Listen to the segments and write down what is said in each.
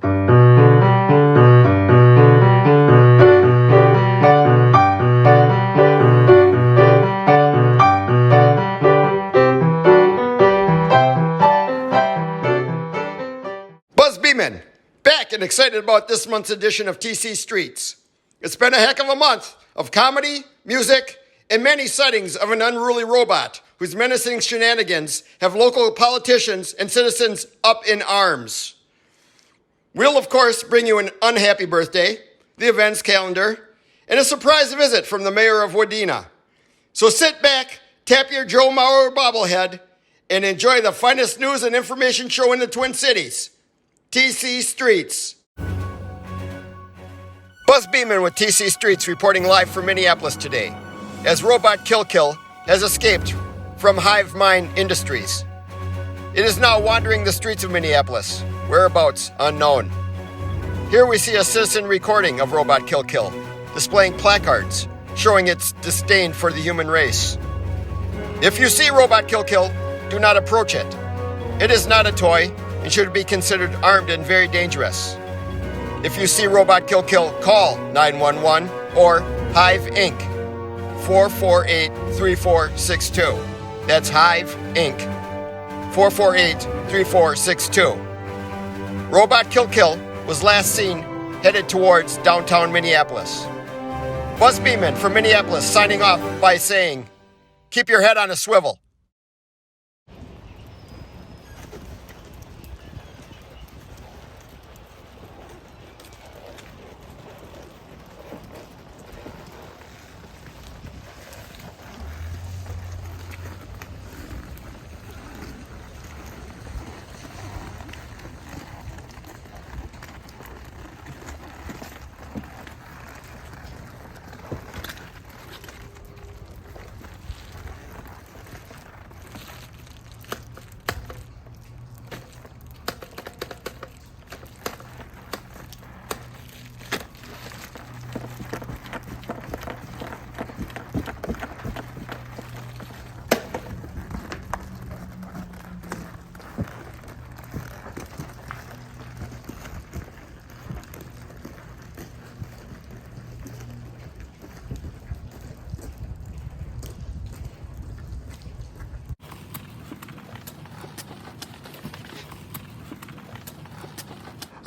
Buzz Beeman, back and excited about this month's edition of TC Streets. It's been a heck of a month of comedy, music, and many sightings of an unruly robot whose menacing shenanigans have local politicians and citizens up in arms. We'll, of course, bring you an unhappy birthday, the events calendar, and a surprise visit from the mayor of Wadena. So sit back, tap your Joe Mauer bobblehead, and enjoy the finest news and information show in the Twin Cities. TC Streets. Buzz Beeman with TC Streets reporting live from Minneapolis today, as Robot Kill Kill has escaped from Hive Mind Industries. It is now wandering the streets of Minneapolis, whereabouts unknown. Here we see a citizen recording of Robot Kill Kill, displaying placards showing its disdain for the human race. If you see Robot Kill Kill, do not approach it. It is not a toy and should be considered armed and very dangerous. If you see Robot Kill Kill, call 911 or Hive Inc. 448-3462. That's Hive Inc. 448-3462. Robot Kill Kill was last seen headed towards downtown Minneapolis. Buzz Beeman from Minneapolis signing off by saying, keep your head on a swivel.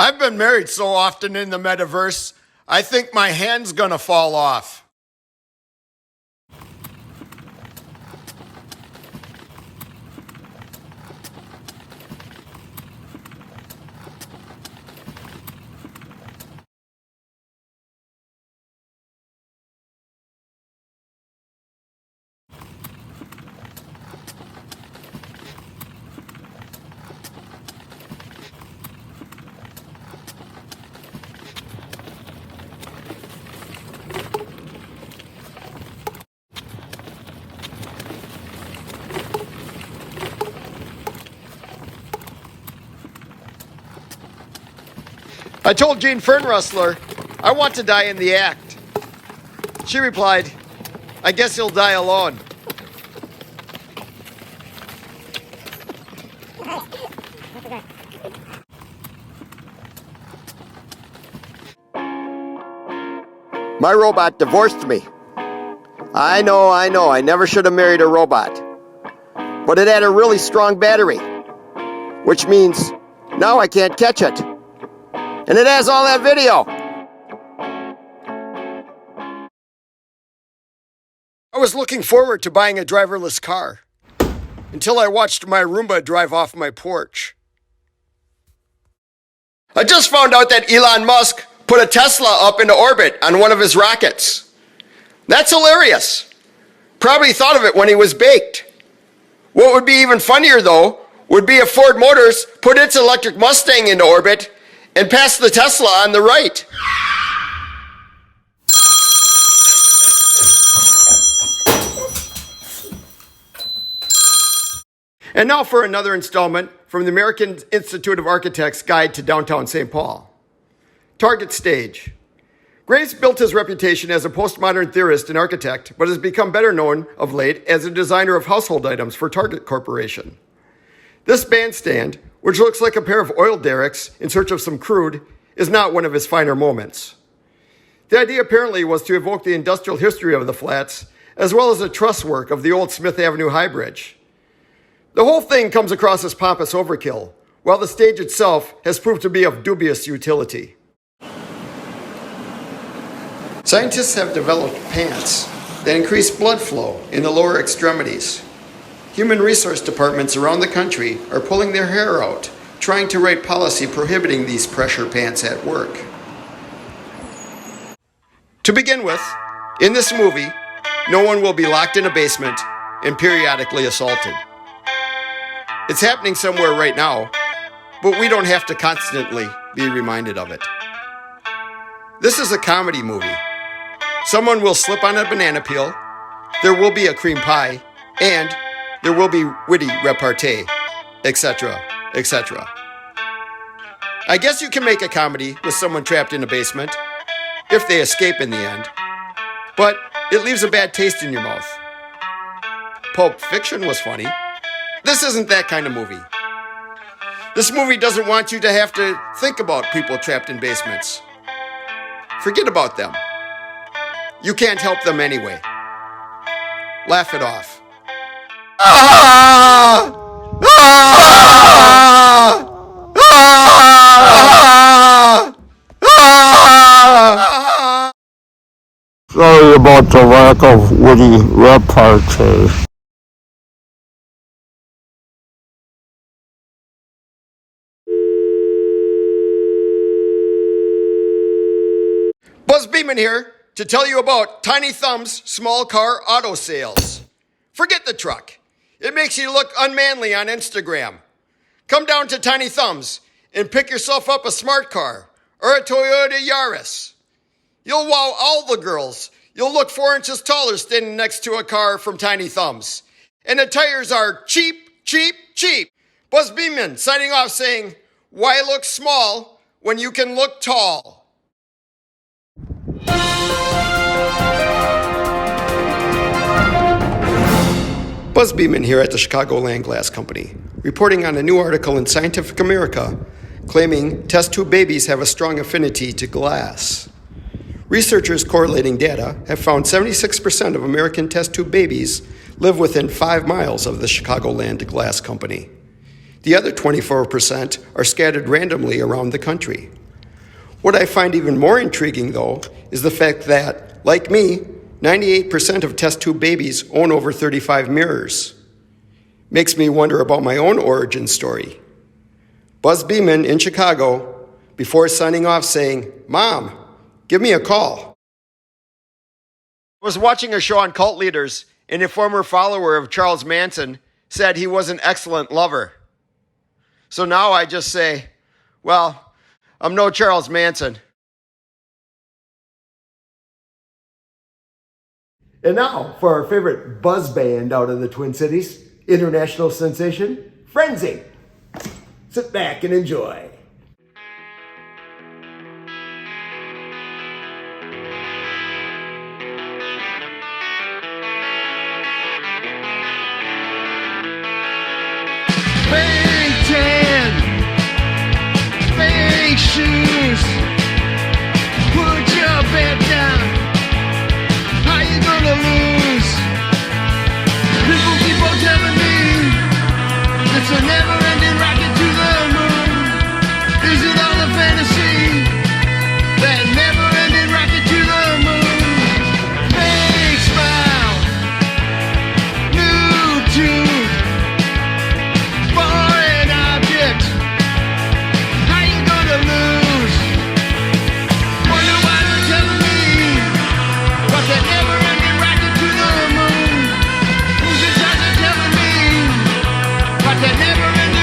I've been married so often in the metaverse, I think my hand's gonna fall off. I told Jean Fernrustler, I want to die in the act. She replied, I guess he'll die alone. My robot divorced me. I know, I never should have married a robot. But it had a really strong battery, which means now I can't catch it. And it has all that video. I was looking forward to buying a driverless car until I watched my Roomba drive off my porch. I just found out that Elon Musk put a Tesla up into orbit on one of his rockets. That's hilarious. Probably thought of it when he was baked. What would be even funnier, though, would be if Ford Motors put its electric Mustang into orbit and passed the Tesla on the right. And now for another installment from the American Institute of Architects Guide to Downtown St. Paul. Target stage. Graves built his reputation as a postmodern theorist and architect, but has become better known of late as a designer of household items for Target Corporation. This bandstand, which looks like a pair of oil derricks in search of some crude, is not one of his finer moments. The idea apparently was to evoke the industrial history of the flats, as well as the truss work of the old Smith Avenue High Bridge. The whole thing comes across as pompous overkill, while the stage itself has proved to be of dubious utility. Scientists have developed pants that increase blood flow in the lower extremities. Human resource departments around the country are pulling their hair out, trying to write policy prohibiting these pressure pants at work. To begin with, in this movie, no one will be locked in a basement and periodically assaulted. It's happening somewhere right now, but we don't have to constantly be reminded of it. This is a comedy movie. Someone will slip on a banana peel, there will be a cream pie, and there will be witty repartee, etc., etc. I guess you can make a comedy with someone trapped in a basement, if they escape in the end, but it leaves a bad taste in your mouth. Pulp Fiction was funny. This isn't that kind of movie. This movie doesn't want you to have to think about people trapped in basements. Forget about them. You can't help them anyway. Laugh it off. Sorry about the lack of witty repartee. Buzz Beeman here to tell you about Tiny Thumbs small car auto sales. Forget the truck. It makes you look unmanly on Instagram. Come down to Tiny Thumbs and pick yourself up a smart car or a Toyota Yaris. You'll wow all the girls. You'll look 4 inches taller standing next to a car from Tiny Thumbs. And the tires are cheap, cheap, cheap. Buzz Beeman signing off saying, why look small when you can look tall? Buzz Beeman here at the Chicagoland Glass Company, reporting on a new article in Scientific America claiming test tube babies have a strong affinity to glass. Researchers correlating data have found 76% of American test tube babies live within 5 miles of the Chicagoland Glass Company. The other 24% are scattered randomly around the country. What I find even more intriguing, though, is the fact that, like me, 98% of test tube babies own over 35 mirrors. Makes me wonder about my own origin story. Buzz Beeman in Chicago, before signing off saying, Mom, give me a call. I was watching a show on cult leaders, and a former follower of Charles Manson said he was an excellent lover. So now I just say, well, I'm no Charles Manson. And now for our favorite buzz band out of the Twin Cities, international sensation, Frenzy. Sit back and enjoy. Fake tan, fake shoes. Put your bet down. How you gonna lose? People keep on telling me it's a never-ending rocket to the moon. Is it all a fantasy? That never-ending rocket to the moon. Fake smile, new tune. Foreign object. How you gonna lose? Wonder why they're telling me what that never-ending rocket to the moon. Who's in charge of telling me what that never-ending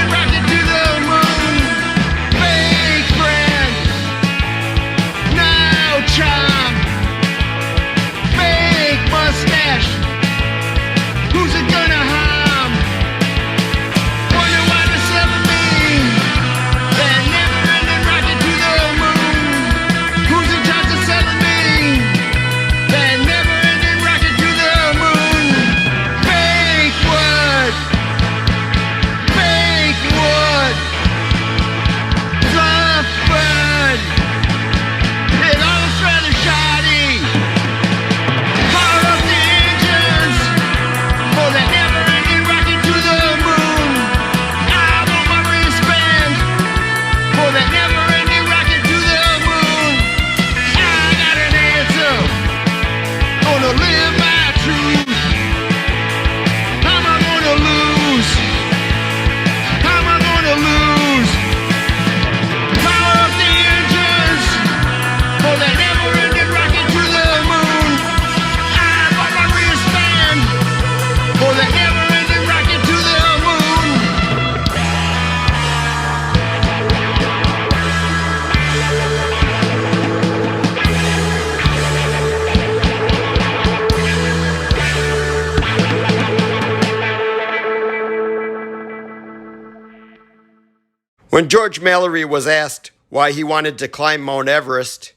When George Mallory was asked why he wanted to climb Mount Everest,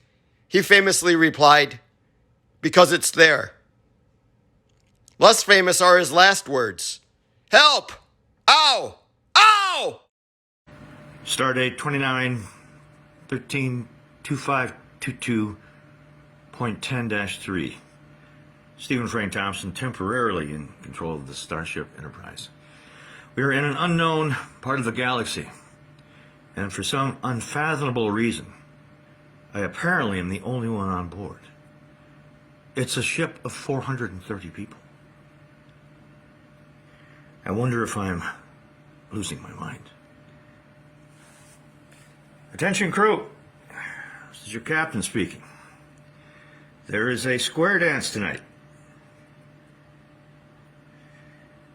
he famously replied, "Because it's there." Less famous are his last words, "Help! Ow! Ow!" Stardate 29-13-2522.10-3. Stephen Frank Thompson temporarily in control of the Starship Enterprise. We are in an unknown part of the galaxy, and for some unfathomable reason, I apparently am the only one on board. It's a ship of 430 people. I wonder if I'm losing my mind. Attention crew, this is your captain speaking. There is a square dance tonight.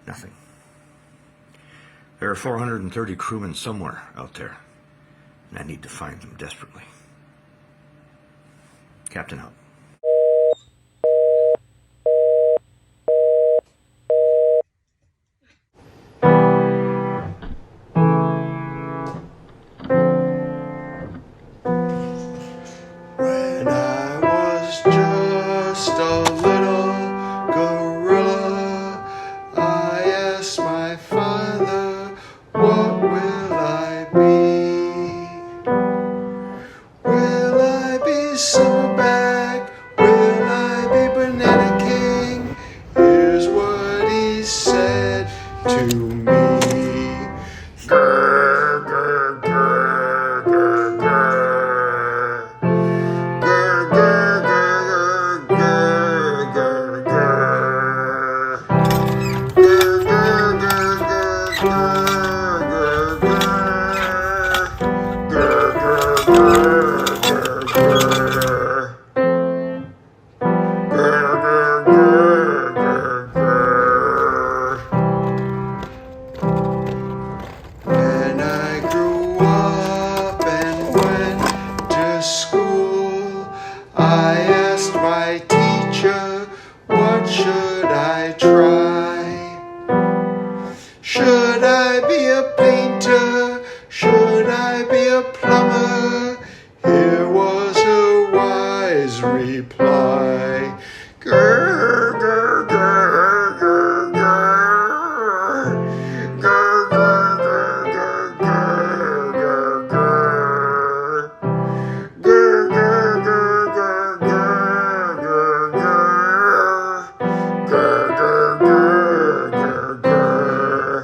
Nothing. There are 430 crewmen somewhere out there, and I need to find them desperately. Captain out. When I was just a little gorilla, I asked my father, what will I be? Will I be Silverback? Will I be Banana King? Here's what he said to me. Grr, grr, grr, grr, grr. Grr, grr, grr, grr, grr, grr. Grr, grr, grr, grr, grr, grr, When I grew up and went to school, I asked my teacher, what should I try? Should I be a painter? Should I be a plumber? Here was her wise reply. Grr, grr, grr, grr, grr. Grr, grr, grr, grr, grr, grr, grr. Grr, grr, grr, grr, grr, grr, grr. Grr, grr, grr, grr, grr.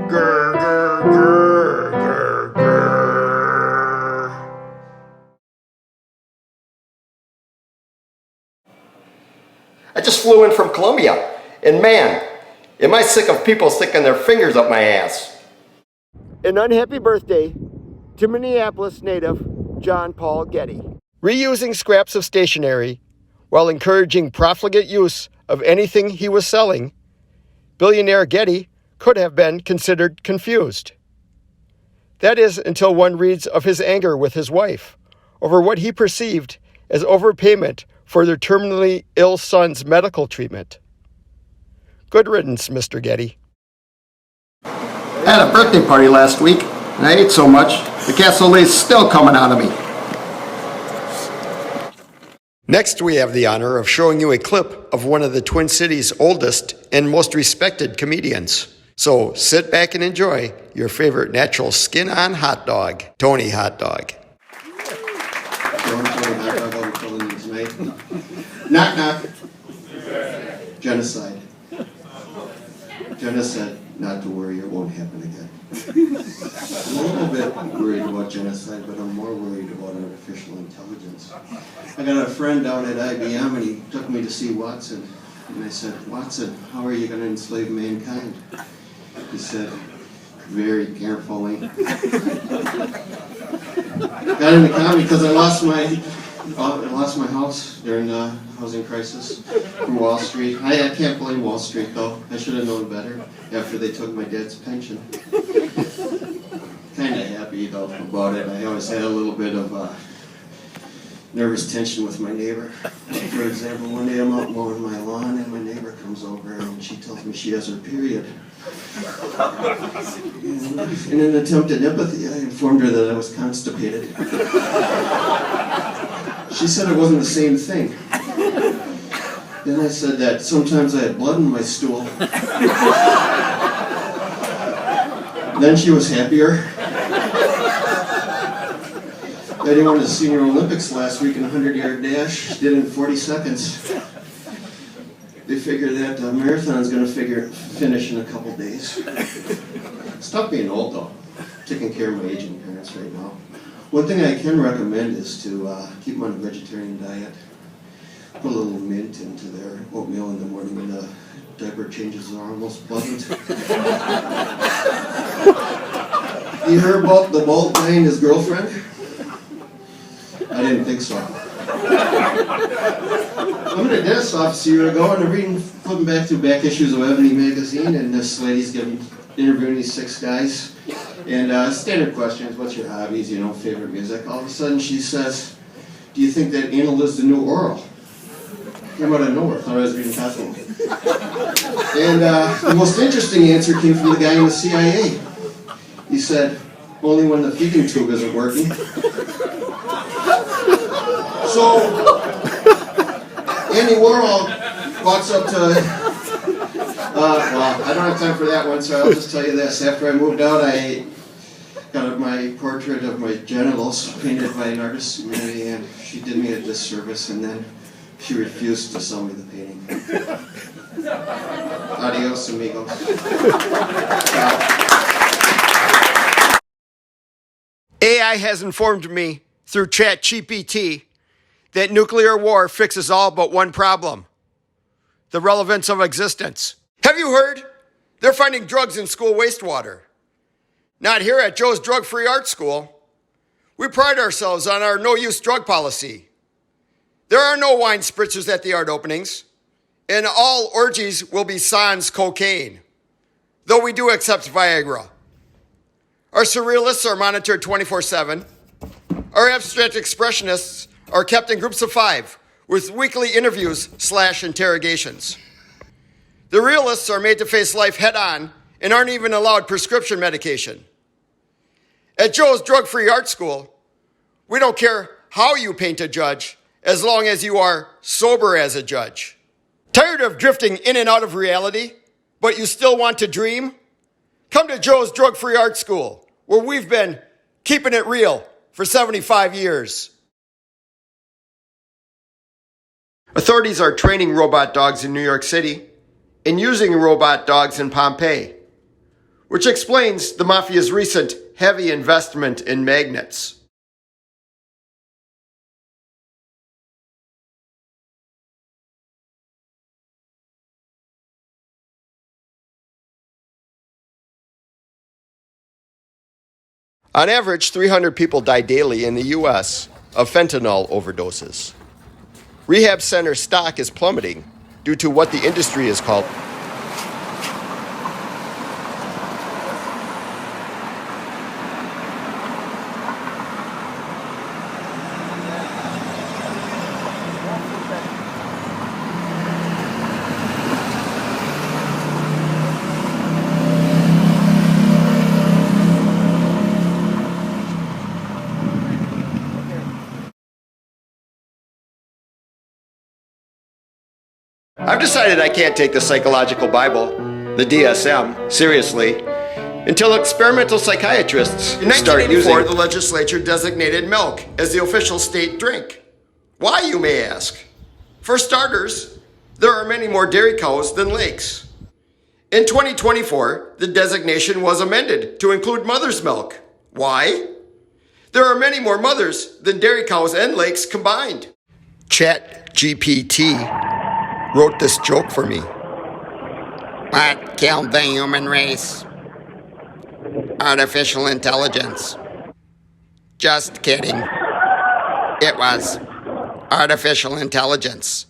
Grr, grr, grr, grr, grr. I just flew in from Colombia, and man, am I sick of people sticking their fingers up my ass. An unhappy birthday to Minneapolis native John Paul Getty. Reusing scraps of stationery while encouraging profligate use of anything he was selling, billionaire Getty could have been considered confused. That is until one reads of his anger with his wife over what he perceived as overpayment for their terminally ill son's medical treatment. Good riddance, Mr. Getty. I had a birthday party last week, and I ate so much, the cassolet's still coming out of me. Next, we have the honor of showing you a clip of one of the Twin Cities' oldest and most respected comedians. So sit back and enjoy your favorite natural skin-on hot dog, Tony Hot Dog. Knock, knock. Genocide. Jenna said not to worry, it won't happen again. I'm a little bit worried about genocide, but I'm more worried about artificial intelligence. I got a friend down at IBM, and he took me to see Watson. And I said, Watson, how are you going to enslave mankind? He said, very carefully. Got into comedy because I lost my house during the housing crisis from Wall Street. I can't blame Wall Street, though. I should have known better after they took my dad's pension. Kind of happy, though, about it. I always had a little bit of nervous tension with my neighbor. For example, one day I'm out mowing my lawn and my neighbor comes over and she tells me she has her period. In an attempt at empathy, I informed her that I was constipated. She said it wasn't the same thing. Then I said that sometimes I had blood in my stool. Then she was happier. Then he won the Senior Olympics last week in a 100-yard dash. She did it in 40 seconds. They figure that marathon's going to finish in a couple days. It's tough being old, though. Taking care of my aging parents right now. One thing I can recommend is to keep them on a vegetarian diet. Put a little mint into their oatmeal in the morning when the diaper changes are almost pleasant. You heard about the bald guy and his girlfriend? I didn't think so. I'm in a dentist's office a year ago and I'm flipping back through back issues of Ebony magazine, and this lady's interviewing these 6 guys. And standard questions, what's your hobbies, favorite music? All of a sudden she says, do you think that anal is the new oral? Came out of nowhere, thought I was reading Cosmo. And the most interesting answer came from the guy in the CIA. He said, only when the feeding tube isn't working. So, Andy Warhol walks up to, well, I don't have time for that one, so I'll just tell you this. After I moved out, I got my portrait of my genitals painted by an artist, and she did me a disservice, and then she refused to sell me the painting. Adios, amigos. AI has informed me through ChatGPT that nuclear war fixes all but one problem: the relevance of existence. Have you heard? They're finding drugs in school wastewater. Not here at Joe's Drug-Free Art School. We pride ourselves on our no-use drug policy. There are no wine spritzers at the art openings, and all orgies will be sans cocaine, though we do accept Viagra. Our surrealists are monitored 24/7. Our abstract expressionists are kept in groups of 5 with weekly interviews/interrogations. The realists are made to face life head-on and aren't even allowed prescription medication. At Joe's Drug-Free Art School, we don't care how you paint a judge as long as you are sober as a judge. Tired of drifting in and out of reality, but you still want to dream? Come to Joe's Drug-Free Art School, where we've been keeping it real for 75 years. Authorities are training robot dogs in New York City and using robot dogs in Pompeii, which explains the mafia's recent heavy investment in magnets. On average, 300 people die daily in the U.S. of fentanyl overdoses. Rehab center stock is plummeting due to what the industry is called I've decided I can't take the psychological Bible, the DSM, seriously until experimental psychiatrists start using. The legislature designated milk as the official state drink. Why, you may ask? For starters, there are many more dairy cows than lakes. In 2024, the designation was amended to include mother's milk. Why? There are many more mothers than dairy cows and lakes combined. ChatGPT wrote this joke for me. What killed the human race? Artificial intelligence. Just kidding. It was artificial intelligence.